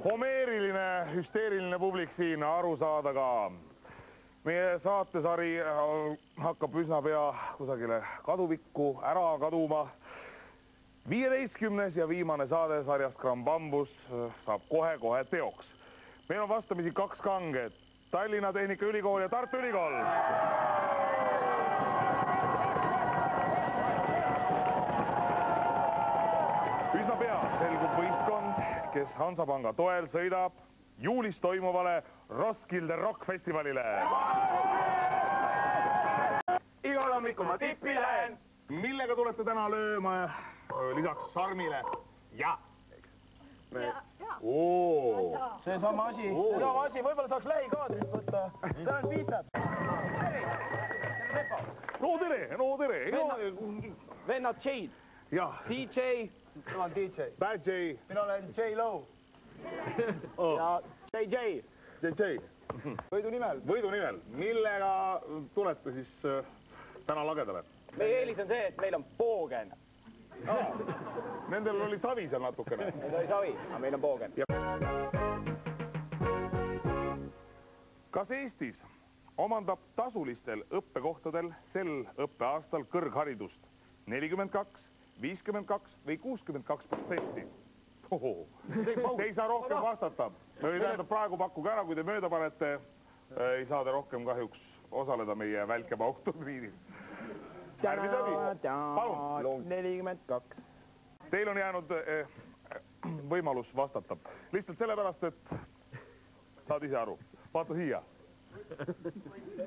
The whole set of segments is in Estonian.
Homeeriline, hüsteeriline publik siin aru saada ka. Meie saatesari hakkab üsna pea kusagile kaduvikku ära kaduma. 15. ja viimane saade sarjast Gramm Bambus saab kohe-kohe teoks. Meil on vastamisi 2 kanget. Tallinna Tehnikaülikool ja Tartu Ülikool. Üsna pea selgub võistkond, kes Hansapanga toel sõidab juulis toimuvale Roskilde Rock-festivalile. Igal hommikul ma tippi lähen. Millega tulete täna lööma lisaks sarmile? Ja. See sama asi, võib-olla saaks lähikaadrit võtta. See on piitsad. No tere. Vennad Jade. DJ. Mina olen DJ. Bad J. Mina olen J-Lo. Ja JJ. JJ. Võidu nimel. Võidu nimel. Millega tulete siis täna lagedale? Meie eelis on see, et meil on poogen. Nendel oli savi seal natukene. Nendel oli savi, aga meil on poogen. Kas Eestis omandab tasulistel õppekohtadel sel õppeaastal kõrgharidust 42, 52 või 62%? Te ei saa rohkem vastata. Praegu pakkuge ära, kui te mööda panete, ei saa te rohkem kahjuks osaleda meie välkemauhturniiril. Palun. 42. Teil on jäänud võimalus vastata. Lihtsalt sellepärast, et saad ise aru. Vaata siia.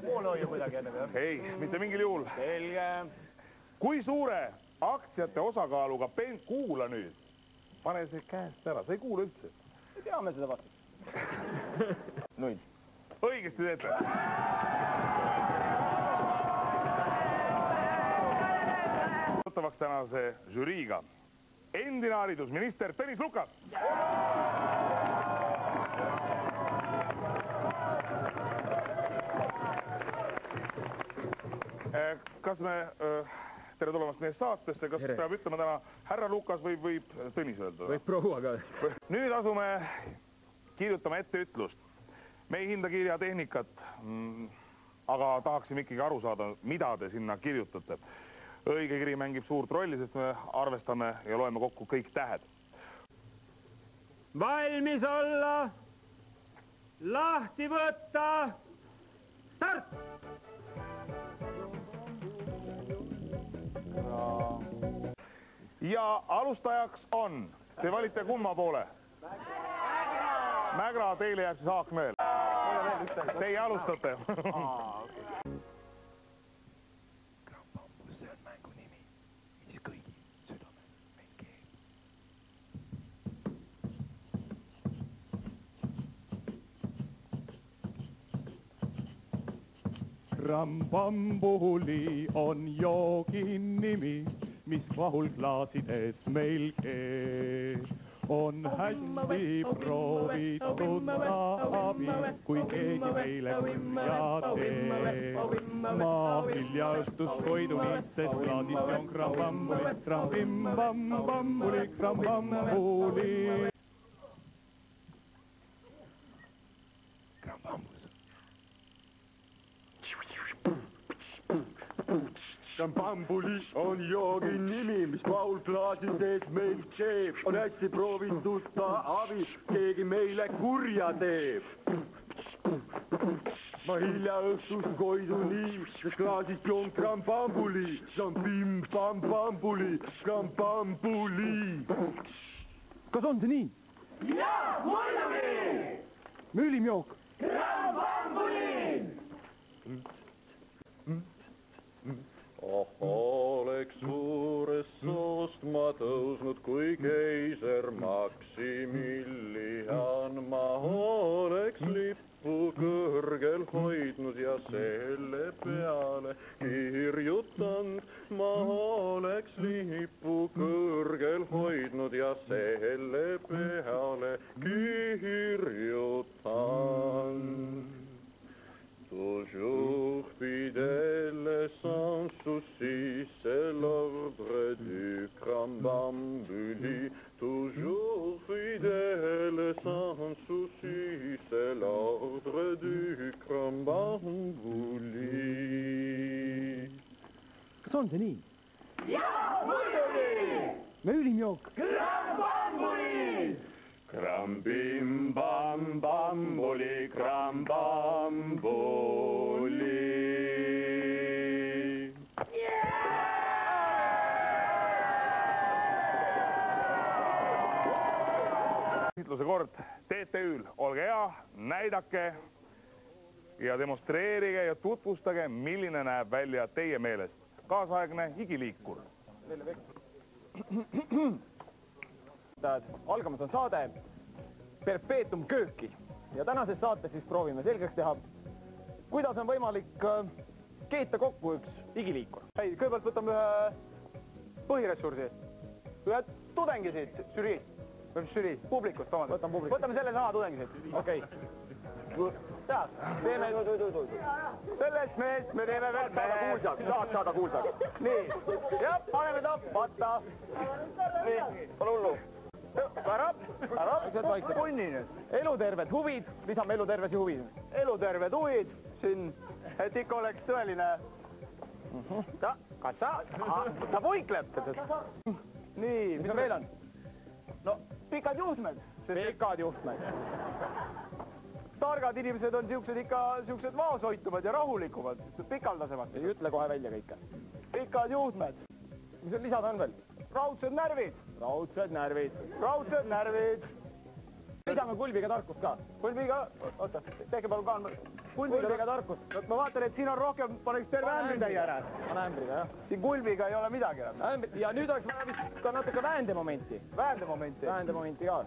Poole hoia kuidagi enne või? Ei, mitte mingil juhul. Selge. Kui suure aktsiate osakaaluga kuula nüüd? Pane see käest ära, sa ei kuula üldse. Me teame seda vastust. 0. Õigesti teete. Võttavaks tänase žüriiga endine haridusminister Tõnis Lukas. Kas me... Tere tulemast meie saatesse, kas peab ütlema täna härra Lukas või võib Tõnis öelda? Võib proua ka. Nüüd asume kirjutama ette ütlust. Me ei hinda kirjatehnikat, aga tahaksime ikkagi aru saada, mida te sinna kirjutate. Õige kiri mängib suurt rolli, sest me arvestame ja loeme kokku kõik tähed. Valmis olla, lahti võtta, start! Ja alustajaks on, te valite kumma poole? Mägra, teile jääb siis haak mööl. Teie alustate. Gramm Bambus, see on mängu nimi, mis kõigi südames meil keeb. Gramm Bambuli on joogin nimi, mis vahulklaasides meil keeb. On hästi proovitud abi, kui keegi meile kurja teeb. Maaviljaõstus toiduviitses klaadist on Gramm Bambuli, Gramm Bambuli, Gramm Bambuli. Gramm Bambus. Gramm Bambuli on joogin nimi, mis vahulklaasides meil keeb. On hästi proovitud ka abi, keegi meile kurja teeb. Ma hilja õhtust koidu nii, sest klaasist joon Gramm Bambuli. Gramm Bambuli, Gramm Bambuli. Kas on see nii? Jaa, muidugi! Müülim jook. Gramm Bambuli! Oleks suurest soost ma tõusnud, kui keiser Maksimilian ma oleks lippu kõrgel hoidnud ja see selle peale kirjutanud. Ma oleks lippu kõrgel hoidnud ja selle peale kirjutan. Toujours fidèle sans souci, c'est l'ordre du Crambambuli. Toujours fidèle sans souci, c'est l'ordre du Crambambuli. Kas on see nii? Jaa, muidugi! Müülim jook. Krambambuli! Krambim-bam-bambuli, krambambuli. Esitluse kord TTÜ-l, olge hea, näidake ja demonstreerige ja tutvustage, milline näeb välja teie meelest kaasaegne igiliikur. Algamas on saade Perpetuum kööki ja tänases saates siis proovime selgeks teha, kuidas on võimalik keeta kokku üks igiliikur. Kõigepealt võtame ühe põhiressursi, ühe tudengi siit, publikust, võtame selle sama tudengi siit. Okei. Sellest mehest me teeme veel tahaks saada kuulsaks. Nii, ja paneme ta patta. Nii, pole hullu. Ära, punni nüüd. Eluterved huvid, lisame elutervesi huvid. Eluterved huvid, siin, et ikka oleks tõeline. Kas sa? Ta puikleb. Nii, mis veel on? No, pikad juhtmed. Pikad juhtmed. Targad inimesed on siuksed vaoshoitumad ja rahulikumad, pikaldasemad. Ei ütle kohe välja kõike. Pikad juhtmed. Mis seal lisada on veel? Raudsed närvid. Raudsed närvid. Raudsed närvid. Lisame kulbiga tarkust ka. Kulbiga, oota, tehke palun ka. Kulbiga tarkust. Ma vaatan, et siin on rohkem, paneks terve ämbri ära. Pane ämbriga, jah. Siin kulbiga ei ole midagi enam. Ja nüüd oleks vaja vist ka natuke väendemomenti. Väendemomenti? Väendemomenti ka.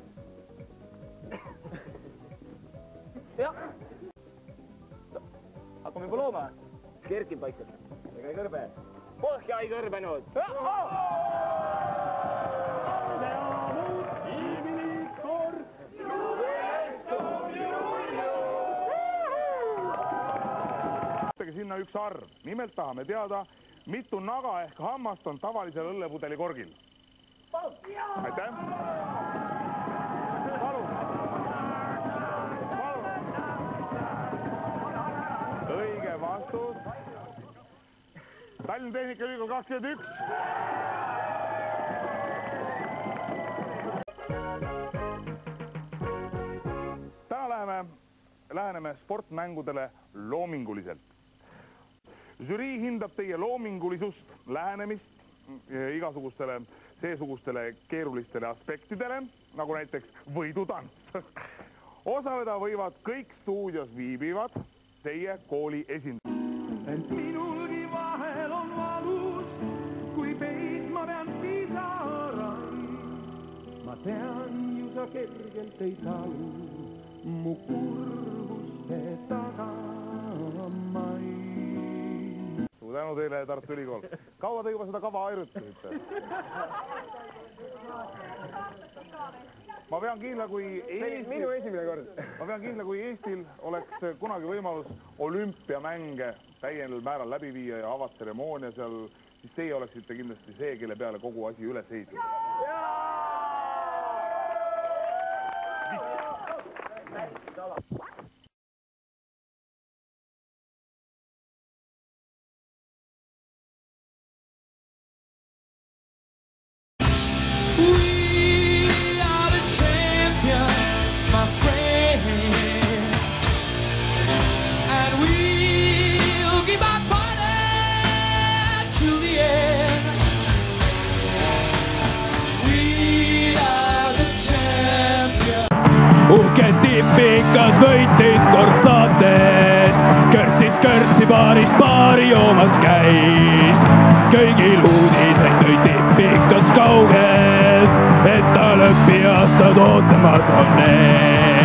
Jah. Hakkame juba looma. Kerkib vaikselt. Ega ei kõrbe. Põhja ei kõrbenud. Sinna üks arv. Nimelt tahame teada, mitu naga ehk hammast on tavalisel õllepudeli korgil. Palun. Aitäh. Õige vastus. Tallinna Tehnikaülikool 21. Täna läheneme sportmängudele loominguliselt. Žürii hindab teie loomingulisust, lähenemist igasugustele seesugustele keerulistele aspektidele, nagu näiteks võidutants. Osaleda võivad kõik stuudios viibivad teie kooli esindajad. Ent minulgi vahel on valus, kui peitma pean pisaraid. Ma tean ju sa kergelt ei talu mu kurvuste tagamai. Suur tänu teile, Tartu Ülikool. Kaua te juba seda kava harjutasite? Ma pean kindla, kui Minu esimene kord. Ma pean kindla, kui Eestil oleks kunagi võimalus olümpiamänge täienil määral läbi viia ja avatseremoonia seal, siis teie oleksite kindlasti see, kelle peale kogu asi üles ehitada. Uhke tipikas võitis kord saates, kõrtsis kõrtsi baarist baari joomas käis. Kõigil uudiseid tõi tipikas kaugelt, et ta lõppiaastad ootamas on need.